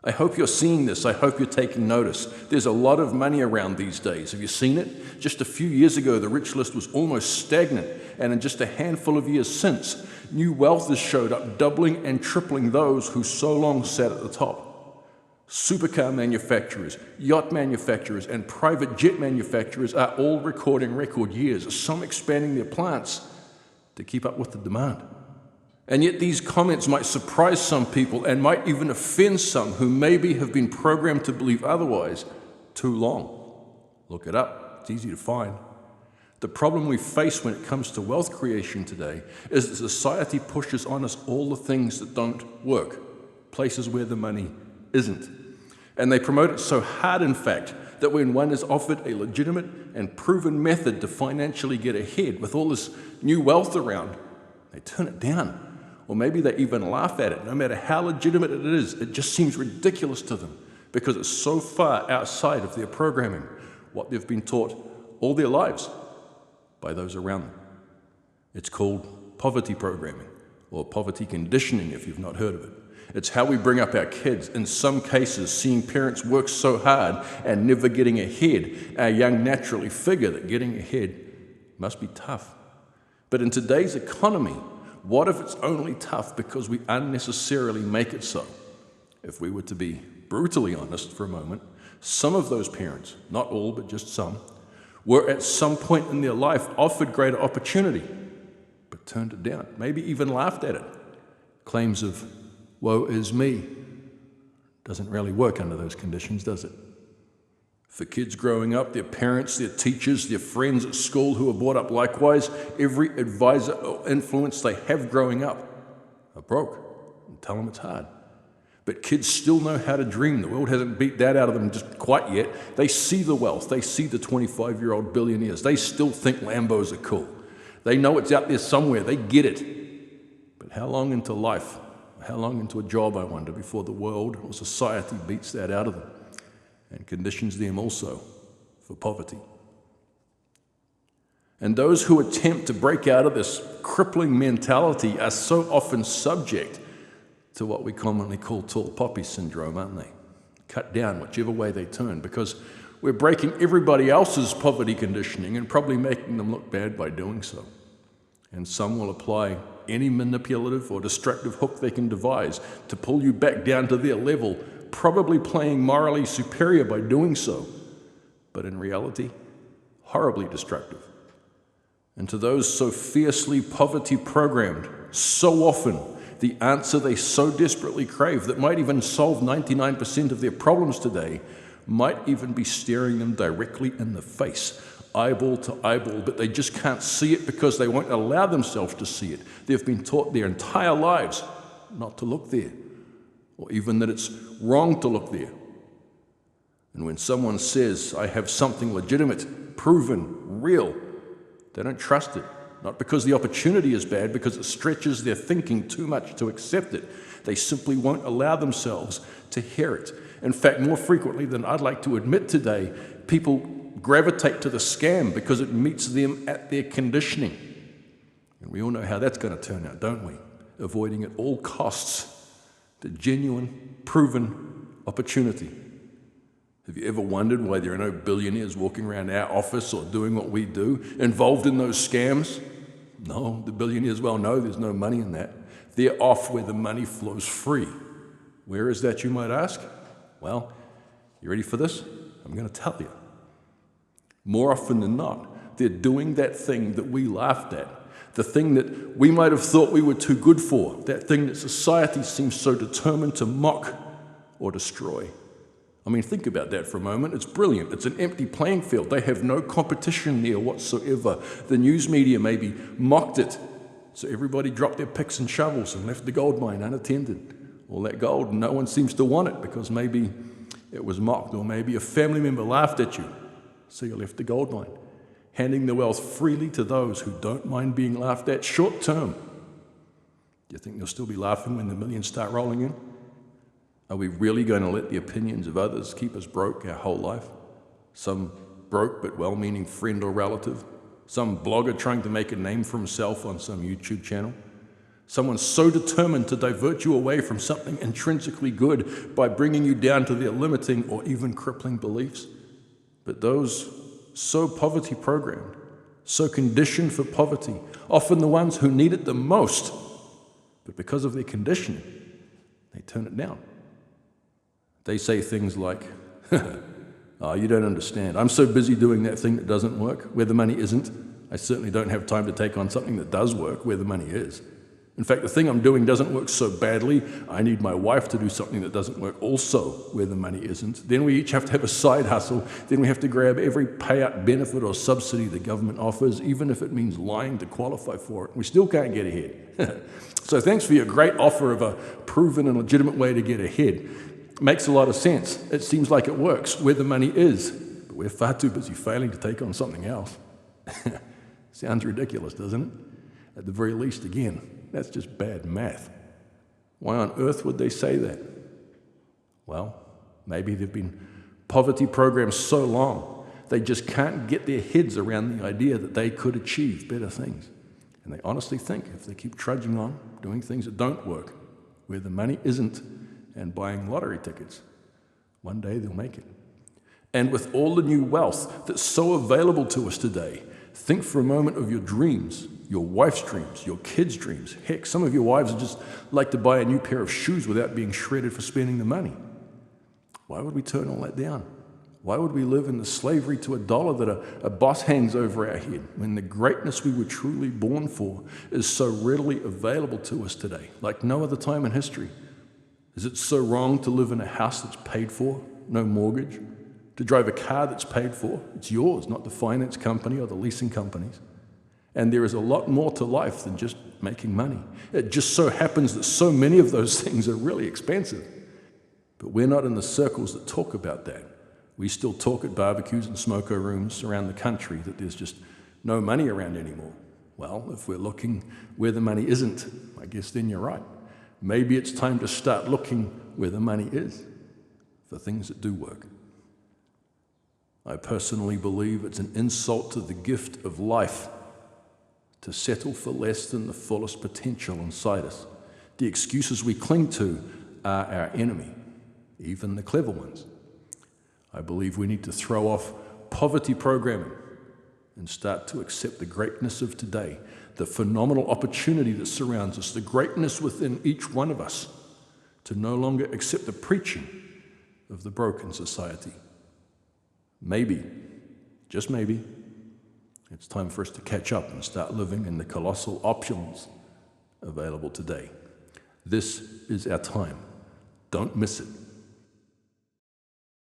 I hope you're seeing this. I hope you're taking notice. There's a lot of money around these days. Have you seen it? Just a few years ago, the rich list was almost stagnant, and in just a handful of years since, new wealth has showed up, doubling and tripling those who so long sat at the top. Supercar manufacturers, yacht manufacturers, and private jet manufacturers are all recording record years, some expanding their plants to keep up with the demand. And yet these comments might surprise some people and might even offend some who maybe have been programmed to believe otherwise too long. Look it up, it's easy to find. The problem we face when it comes to wealth creation today is that society pushes on us all the things that don't work, places where the money isn't. And they promote it so hard, in fact, that when one is offered a legitimate and proven method to financially get ahead with all this new wealth around, they turn it down. Or maybe they even laugh at it. No matter how legitimate it is, it just seems ridiculous to them because it's so far outside of their programming, what they've been taught all their lives by those around them. It's called poverty programming, or poverty conditioning if you've not heard of it. It's how we bring up our kids. In some cases, seeing parents work so hard and never getting ahead, our young naturally figure that getting ahead must be tough. But in today's economy, what if it's only tough because we unnecessarily make it so? If we were to be brutally honest for a moment, some of those parents, not all, but just some, were at some point in their life offered greater opportunity, but turned it down, maybe even laughed at it. Claims of, woe is me, doesn't really work under those conditions, does it? For kids growing up, their parents, their teachers, their friends at school who are brought up likewise, every advisor or influence they have growing up are broke and tell them it's hard. But kids still know how to dream. The world hasn't beat that out of them just quite yet. They see the wealth. They see the 25-year-old billionaires. They still think Lambos are cool. They know it's out there somewhere. They get it. But how long into life, how long into a job, I wonder, before the world or society beats that out of them and conditions them also for poverty? And those who attempt to break out of this crippling mentality are so often subject to what we commonly call tall poppy syndrome, aren't they? Cut down whichever way they turn, because we're breaking everybody else's poverty conditioning and probably making them look bad by doing so. And some will apply any manipulative or destructive hook they can devise to pull you back down to their level, probably playing morally superior by doing so, but in reality, horribly destructive. And to those so fiercely poverty programmed, so often the answer they so desperately crave that might even solve 99% of their problems today might even be staring them directly in the face, eyeball to eyeball, but they just can't see it because they won't allow themselves to see it. They've been taught their entire lives not to look there, or even that it's wrong to look there. And when someone says, I have something legitimate, proven, real, they don't trust it. Not because the opportunity is bad, because it stretches their thinking too much to accept it. They simply won't allow themselves to hear it. In fact, more frequently than I'd like to admit today, people gravitate to the scam because it meets them at their conditioning. And we all know how that's going to turn out, don't we? Avoiding at all costs the genuine, proven opportunity. Have you ever wondered why there are no billionaires walking around our office or doing what we do, involved in those scams? No, the billionaires well know there's no money in that. They're off where the money flows free. Where is that, you might ask? Well, you ready for this? I'm going to tell you. More often than not, they're doing that thing that we laughed at, the thing that we might have thought we were too good for, that thing that society seems so determined to mock or destroy. I mean, think about that for a moment. It's brilliant. It's an empty playing field. They have no competition there whatsoever. The news media maybe mocked it, so everybody dropped their picks and shovels and left the gold mine unattended. All that gold, no one seems to want it because maybe it was mocked, or maybe a family member laughed at you, so you left the gold mine. Handing the wealth freely to those who don't mind being laughed at short term. Do you think they'll still be laughing when the millions start rolling in? Are we really going to let the opinions of others keep us broke our whole life? Some broke but well-meaning friend or relative? Some blogger trying to make a name for himself on some YouTube channel? Someone so determined to divert you away from something intrinsically good by bringing you down to their limiting or even crippling beliefs. But those so poverty programmed, so conditioned for poverty, often the ones who need it the most, but because of their conditioning, they turn it down. They say things like, oh, you don't understand. I'm so busy doing that thing that doesn't work, where the money isn't. I certainly don't have time to take on something that does work, where the money is. In fact, the thing I'm doing doesn't work so badly, I need my wife to do something that doesn't work also, where the money isn't. Then we each have to have a side hustle. Then we have to grab every payout benefit or subsidy the government offers, even if it means lying to qualify for it. We still can't get ahead. So thanks for your great offer of a proven and legitimate way to get ahead. Makes a lot of sense. It seems like it works where the money is, but we're far too busy failing to take on something else. Sounds ridiculous, doesn't it? At the very least, again, that's just bad math. Why on earth would they say that? Well, maybe they've been poverty programs so long, they just can't get their heads around the idea that they could achieve better things. And they honestly think if they keep trudging on, doing things that don't work, where the money isn't, and buying lottery tickets, one day they'll make it. And with all the new wealth that's so available to us today, think for a moment of your dreams, your wife's dreams, your kids' dreams. Heck, some of your wives would just like to buy a new pair of shoes without being shredded for spending the money. Why would we turn all that down? Why would we live in the slavery to a dollar that a boss hangs over our head when the greatness we were truly born for is so readily available to us today, like no other time in history? Is it so wrong to live in a house that's paid for, no mortgage? To drive a car that's paid for? It's yours, not the finance company or the leasing companies. And there is a lot more to life than just making money. It just so happens that so many of those things are really expensive. But we're not in the circles that talk about that. We still talk at barbecues and smoker rooms around the country that there's just no money around anymore. Well, if we're looking where the money isn't, I guess then you're right. Maybe it's time to start looking where the money is for things that do work. I personally believe it's an insult to the gift of life to settle for less than the fullest potential inside us. The excuses we cling to are our enemy, even the clever ones. I believe we need to throw off poverty programming and start to accept the greatness of today, the phenomenal opportunity that surrounds us, the greatness within each one of us, to no longer accept the preaching of the broken society. Maybe, just maybe, it's time for us to catch up and start living in the colossal options available today. This is our time. Don't miss it.